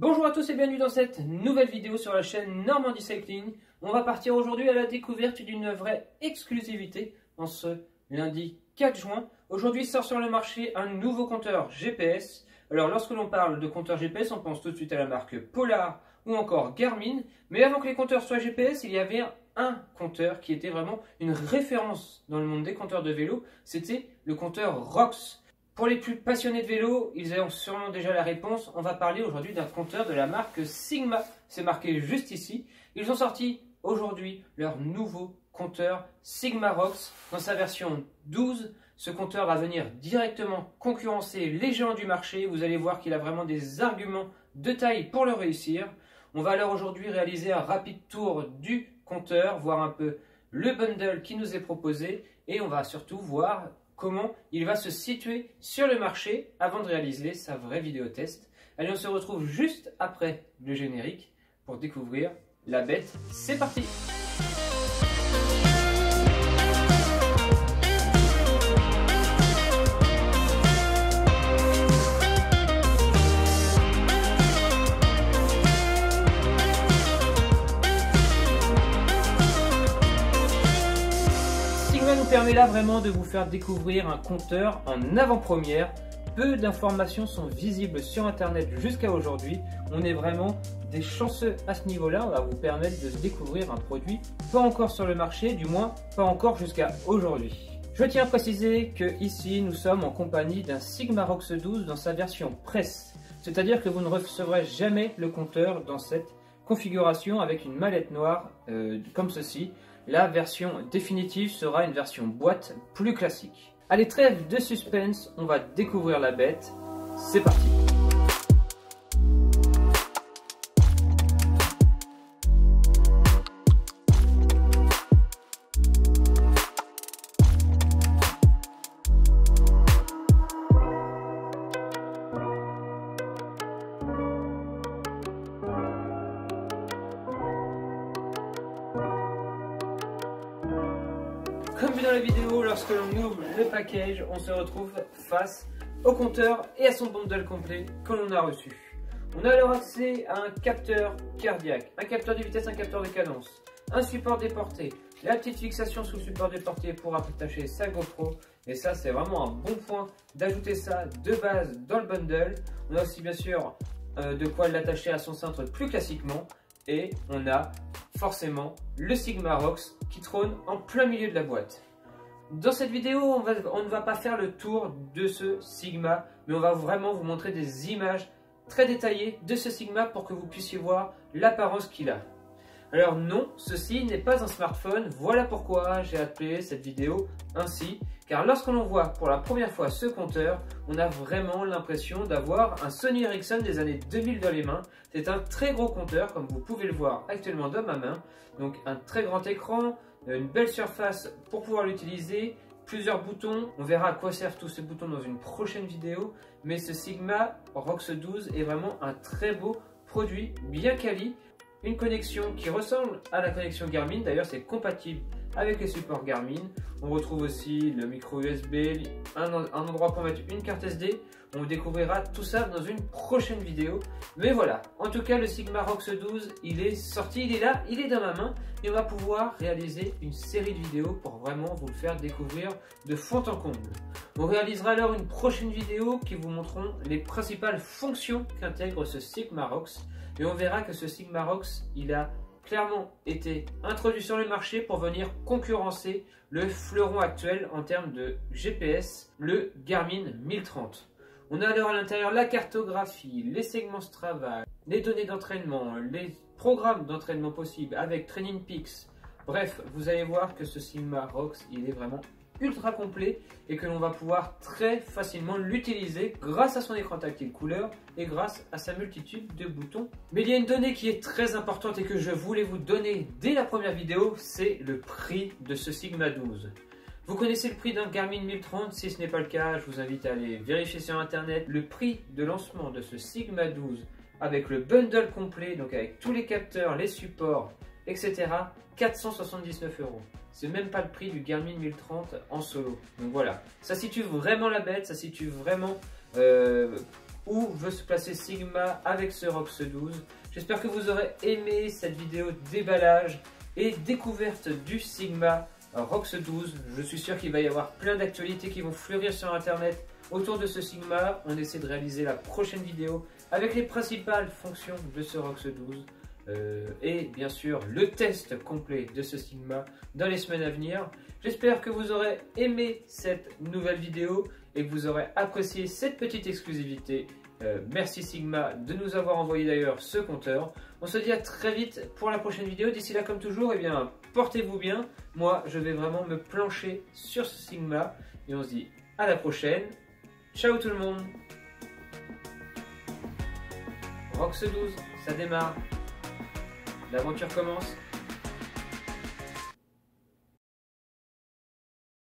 Bonjour à tous et bienvenue dans cette nouvelle vidéo sur la chaîne Normandie Cycling. On va partir aujourd'hui à la découverte d'une vraie exclusivité en ce lundi 4 juin. Aujourd'hui sort sur le marché un nouveau compteur GPS. Alors lorsque l'on parle de compteur GPS, on pense tout de suite à la marque Polar ou encore Garmin. Mais avant que les compteurs soient GPS, il y avait un compteur qui était vraiment une référence dans le monde des compteurs de vélo. C'était le compteur ROX. Pour les plus passionnés de vélo, ils ont sûrement déjà la réponse. On va parler aujourd'hui d'un compteur de la marque Sigma. C'est marqué juste ici. Ils ont sorti aujourd'hui leur nouveau compteur Sigma ROX dans sa version 12. Ce compteur va venir directement concurrencer les géants du marché. Vous allez voir qu'il a vraiment des arguments de taille pour le réussir. On va alors aujourd'hui réaliser un rapide tour du compteur, voir un peu le bundle qui nous est proposé et on va surtout voir comment il va se situer sur le marché avant de réaliser sa vraie vidéo test. Allez, on se retrouve juste après le générique pour découvrir la bête. C'est parti! Permet là vraiment de vous faire découvrir un compteur en avant-première. Peu d'informations sont visibles sur internet jusqu'à aujourd'hui. On est vraiment des chanceux à ce niveau-là. On va vous permettre de découvrir un produit pas encore sur le marché, du moins pas encore jusqu'à aujourd'hui. Je tiens à préciser que ici nous sommes en compagnie d'un Sigma ROX 12 dans sa version presse. C'est-à-dire que vous ne recevrez jamais le compteur dans cette configuration avec une mallette noire comme ceci. La version définitive sera une version boîte plus classique. Allez, trêve de suspense, on va découvrir la bête. C'est parti! Comme vu dans la vidéo, lorsque l'on ouvre le package, on se retrouve face au compteur et à son bundle complet que l'on a reçu. On a alors accès à un capteur cardiaque, un capteur de vitesse, un capteur de cadence, un support déporté, la petite fixation sous le support déporté pour attacher sa GoPro. Et ça, c'est vraiment un bon point d'ajouter ça de base dans le bundle. On a aussi bien sûr de quoi l'attacher à son cintre plus classiquement. Et on a forcément le Sigma ROX qui trône en plein milieu de la boîte. Dans cette vidéo, on ne va pas faire le tour de ce Sigma, mais on va vraiment vous montrer des images très détaillées de ce Sigma pour que vous puissiez voir l'apparence qu'il a. Alors non, ceci n'est pas un smartphone, voilà pourquoi j'ai appelé cette vidéo ainsi, car lorsque l'on voit pour la première fois ce compteur, on a vraiment l'impression d'avoir un Sony Ericsson des années 2000 dans les mains. C'est un très gros compteur, comme vous pouvez le voir actuellement dans ma main, donc un très grand écran, une belle surface pour pouvoir l'utiliser, plusieurs boutons. On verra à quoi servent tous ces boutons dans une prochaine vidéo, mais ce Sigma ROX 12 est vraiment un très beau produit, bien quali. Une connexion qui ressemble à la connexion Garmin, d'ailleurs c'est compatible avec les supports Garmin. On retrouve aussi le micro USB, un endroit pour mettre une carte SD. On découvrira tout ça dans une prochaine vidéo. Mais voilà, en tout cas le Sigma ROX 12, il est sorti, il est là, il est dans ma main. Et on va pouvoir réaliser une série de vidéos pour vraiment vous le faire découvrir de fond en comble. On réalisera alors une prochaine vidéo qui vous montreront les principales fonctions qu'intègre ce Sigma ROX. Et on verra que ce Sigma ROX, il a clairement été introduit sur le marché pour venir concurrencer le fleuron actuel en termes de GPS, le Garmin 1030. On a alors à l'intérieur la cartographie, les segments Strava, les données d'entraînement, les programmes d'entraînement possibles avec Training Peaks. Bref, vous allez voir que ce Sigma ROX, il est vraiment ultra complet et que l'on va pouvoir très facilement l'utiliser grâce à son écran tactile couleur et grâce à sa multitude de boutons. Mais il y a une donnée qui est très importante et que je voulais vous donner dès la première vidéo, c'est le prix de ce Sigma 12. Vous connaissez le prix d'un Garmin 1030, si ce n'est pas le cas, je vous invite à aller vérifier sur internet le prix de lancement de ce Sigma 12 avec le bundle complet, donc avec tous les capteurs, les supports, etc. 479 €. C'est même pas le prix du Garmin 1030 en solo. Donc voilà, ça situe vraiment la bête, ça situe vraiment où veut se placer Sigma avec ce Rox 12. J'espère que vous aurez aimé cette vidéo déballage et découverte du Sigma Rox 12. Je suis sûr qu'il va y avoir plein d'actualités qui vont fleurir sur internet autour de ce Sigma. On essaie de réaliser la prochaine vidéo avec les principales fonctions de ce Rox 12 et bien sûr le test complet de ce Sigma dans les semaines à venir. J'espère que vous aurez aimé cette nouvelle vidéo et que vous aurez apprécié cette petite exclusivité. Merci Sigma de nous avoir envoyé d'ailleurs ce compteur. On se dit à très vite pour la prochaine vidéo. D'ici là, comme toujours, eh bien, portez-vous bien. Moi, je vais vraiment me plancher sur ce Sigma et on se dit à la prochaine. Ciao tout le monde. Rox 12, ça démarre. L'aventure commence.